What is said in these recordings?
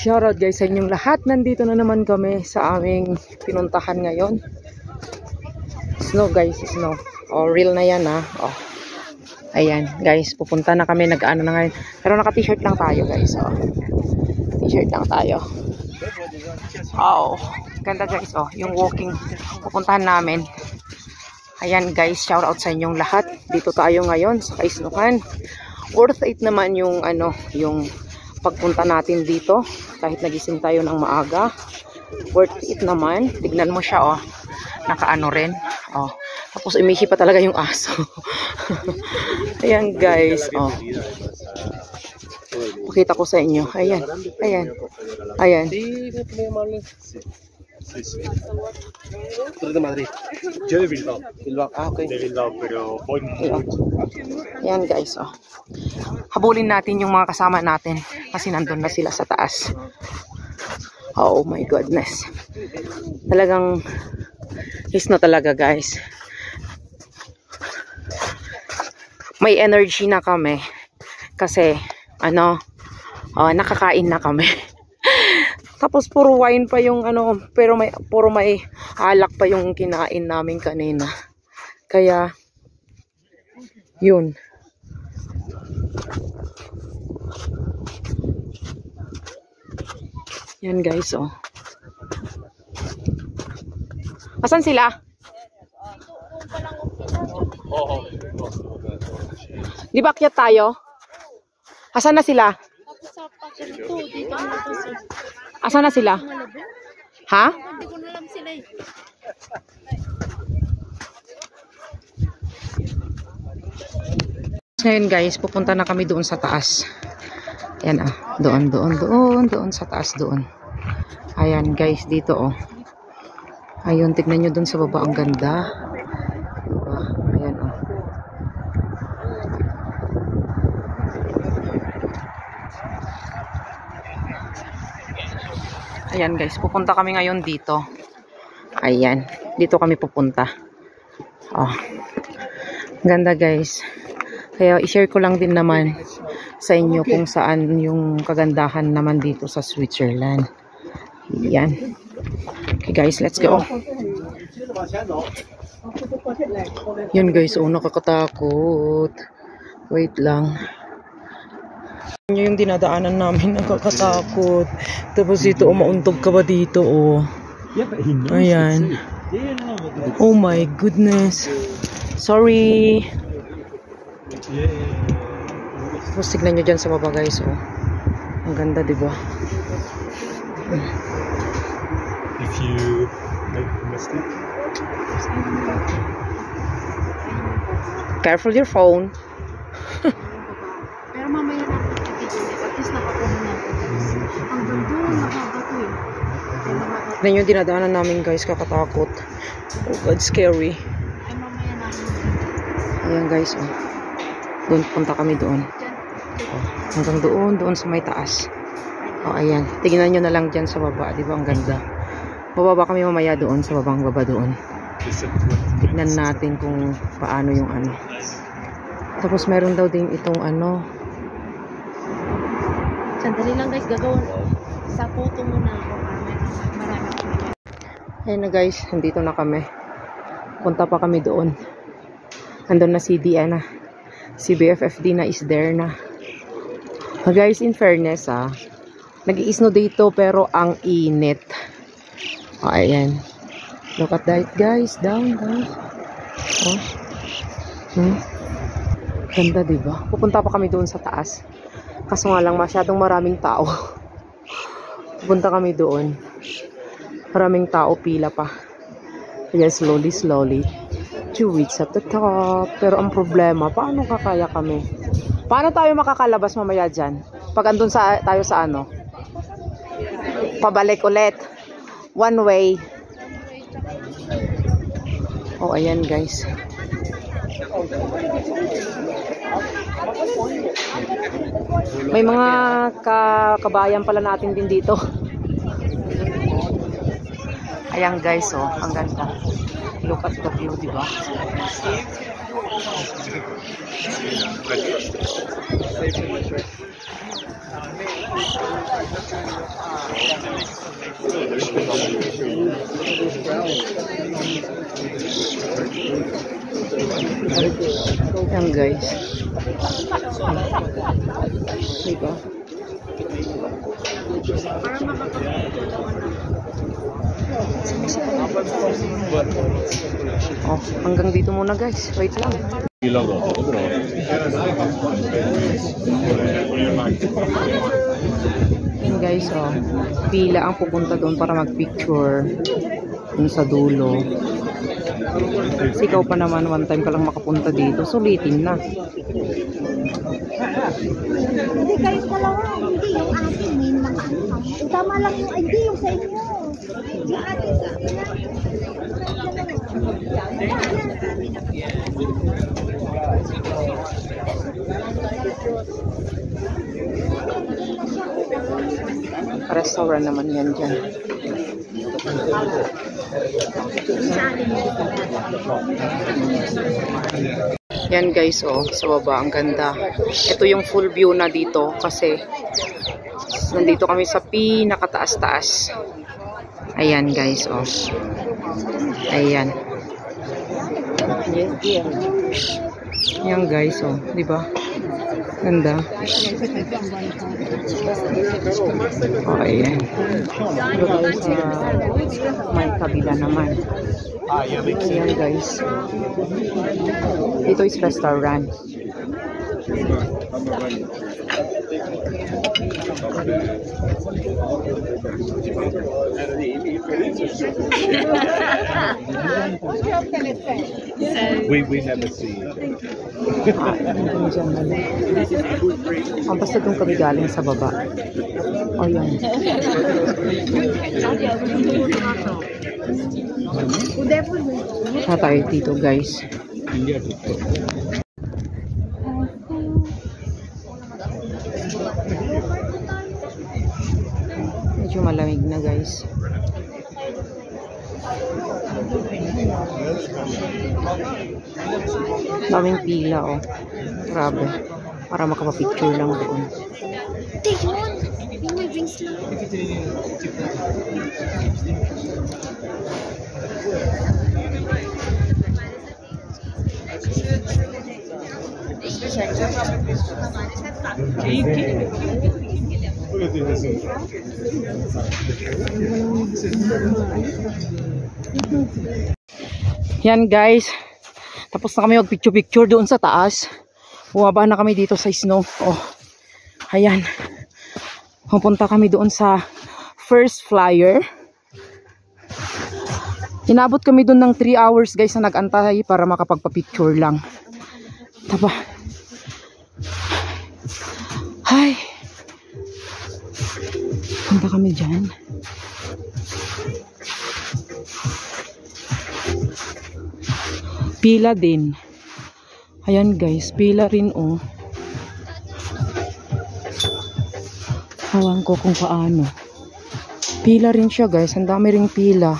Shoutout guys sa inyong lahat. Nandito na naman kami sa aming pinuntahan ngayon. Snow guys, snow. Oh, real na yan ah. Oh. Ayan guys, pupunta na kami. Nag-ano na ngayon. Pero naka-t-shirt lang tayo guys. Oh. T-shirt lang tayo. Oh, ganda guys. Oh, yung walking pupuntahan namin. Ayan guys, shoutout sa inyong lahat. Dito tayo ngayon sa Kaisnukan. Worth it naman yung ano, yung pagpunta natin dito. Kahit nagising tayo ng maaga. Worth it naman. Tignan mo siya oh. Nakaano rin. Oh. Tapos umihi pa talaga yung aso. Ayan guys. Oh. Pakita ko sa inyo. Ayan. Ayan. Ayan. ¿Tú de Madrid? Yo de Bilbao. Bilbao, ah, ok. De Bilbao, pero voy mucho. Yan guys, oh. Habulin natin yung mga kasama natin kasi nandun na sila sa taas. Oh my goodness. Talagang is na talaga guys. May energy na kami kasi ano, nakakain na kami. Tapos puro wine pa yung ano, pero puro may alak pa yung kinain namin kanina. Kaya yun. Yan guys, oh. Asan sila? Di ba akyat tayo? Asan na sila? Asan na sila? Ha? Hindi ko na alam sila eh. Ngayon guys, pupunta na kami doon sa taas. Ayan ah. Doon sa taas doon. Ayan guys, dito oh. Ayun, tignan nyo doon sa baba. Ang ganda. Diba? Ayan oh. Ayan guys, pupunta kami ngayon dito. Ayan, dito kami pupunta. Oh. Ganda guys. Kaya i-share ko lang din naman sa inyo kung saan yung kagandahan naman dito sa Switzerland. Ayan. Okay guys, let's go. Yan guys, oh, nakakatakot. Wait lang. Yung dinadaanan namin, nakakatakot. Tapos dito, mauntog ka ba dito, oh. Ayan. Oh my goodness. Sorry. Tapos tignan nyo dyan sa baba guys, oh. Ang ganda, diba? If you make a mistake. Careful your phone. Pero mamaya na ako at least nakakuha na ako. Ang ganda, nakabato eh. Tignan nyo yung dinadaanan namin guys, kakatakot. Oh God, scary. Ay mamaya na ako. Ayan guys, oh. Doon, punta kami doon. Oh, hanggang doon sa may taas. Oh, ayan. Tignan nyo na lang dyan sa baba. Di ba ang ganda? Bababa kami mamaya doon, sa babang baba doon. Tignan natin kung paano yung ano. Tapos meron daw din itong ano. Sandali lang guys, gagawin. Sa photo muna ako. Marami ako. Ayan na guys, nandito na kami. Punta pa kami doon. Andun na si Diana. Si BFFD na is there na. Guys, in fairness nag-i-snow dito pero ang init. Oh, ayan. Look at that guys. Down. Oh. Ganda diba? Pupunta pa kami doon sa taas. Kaso nga lang masyadong maraming tao. Pupunta kami doon. Maraming tao, pila pa. Kaya slowly. Reach at the top. Pero ang problema, paano kakaya kami? Paano tayo makakalabas mamaya dyan? Pag andun tayo sa ano? Pabalik ulit. One way. Oh, ayan guys. May mga kabayan pala natin din dito. Ayan guys, oh. Ang ganda. Look at the view, diba? Yan guys. Diba? Oh, hanggang dito muna guys. Wait lang. Yan guys, oh. Pila ang pupunta doon para mag-picture. Yung sa dulo. Kasi ikaw pa naman, one time ka lang makapunta dito. Sulitin na. Hindi kayo dalawa, hindi yung atin, may nakaantang. Tama lang yung, hindi yung sa inyo. Yung atin sa inyo. Restaurant naman yan dyan. Yan guys, oh, sa baba, ang ganda. Ito yung full view na dito kasi nandito kami sa pinakataas-taas. Ayan guys, oh. Ayan. Yan guys, oh, di ba? Ganda. Oh, ayan. Dito tayo sa may kabila naman. Ayan guys. Ito is restaurant. We never see. Basta doon kami galing sa baba. O yan. Na tayo dito guys. Medyo malamig na guys. Daming pila, oh. Grabe. Para makapapicture lang doon. Yan guys, tapos na kami mag-picture-picture doon sa taas. Bumaba na kami dito sa snow. Oh, ayan. Pupunta kami doon sa first flyer. Inabot kami doon ng 3 hours guys na nag-antay para makapagpa-picture lang. Taba. Ay. Punta kami dyan. Pila din. Ayan guys, pila rin oh. Hawan ko kung paano. Pila rin siya guys, ang dami ring pila.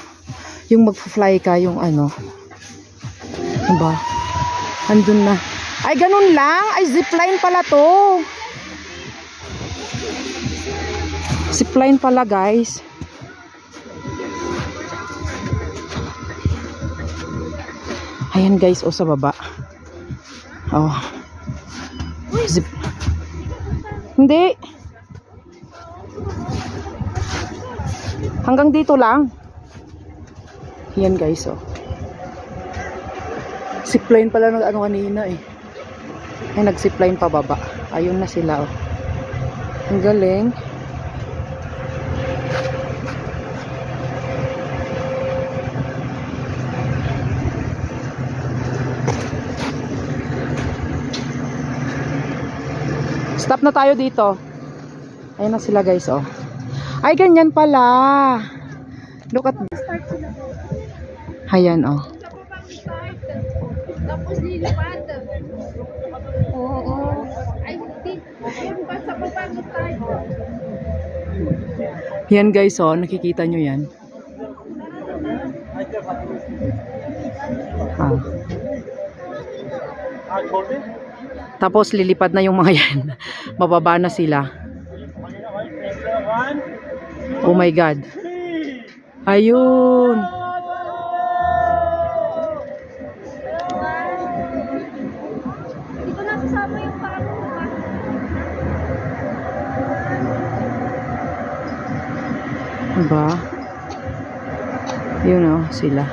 Yung mag-fly ka, yung ano. Diba? Andun na. Ay, ganun lang. Ay, zipline pala to. Zipline pala guys. Ayan guys, o sa baba. Oh. Zip. Hindi. Hanggang dito lang. Yan guys, oh. Zipline pala ng ano kanina eh. Ay, nag-zipline pa baba. Ayun na sila, oh. Ang galing. Stop na tayo dito. Ayun na sila guys, oh. Ay, ganyan pala. Look at this. Ayan, oh. Tapos nilipad. Oo. Ay, sa baba mo tayo. Yan guys, oh. Nakikita nyo yan. Ah. Tapos lilipad na yung mga yan. Bababa na sila. Oh my God. Ayun. Dito na kasama yung paano. Diba? Yun o, sila.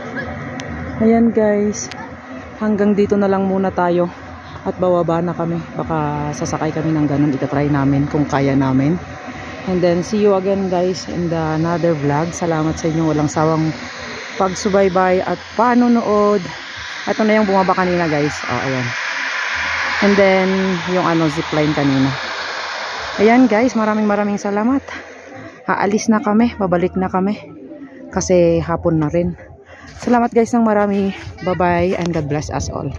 Ayan guys. Hanggang dito na lang muna tayo. At bababa na kami. Baka sasakay kami ng ganun. Itatry namin kung kaya namin. And then see you again guys in the another vlog. Salamat sa inyong walang sawang pagsubaybay at panonood. Ito na yung bumaba kanina guys. Oh, ayan. And then yung zipline kanina. Ayan guys, maraming salamat. Aalis na kami, babalik na kami. Kasi hapon na rin. Salamat guys ng marami. Bye bye and God bless us all.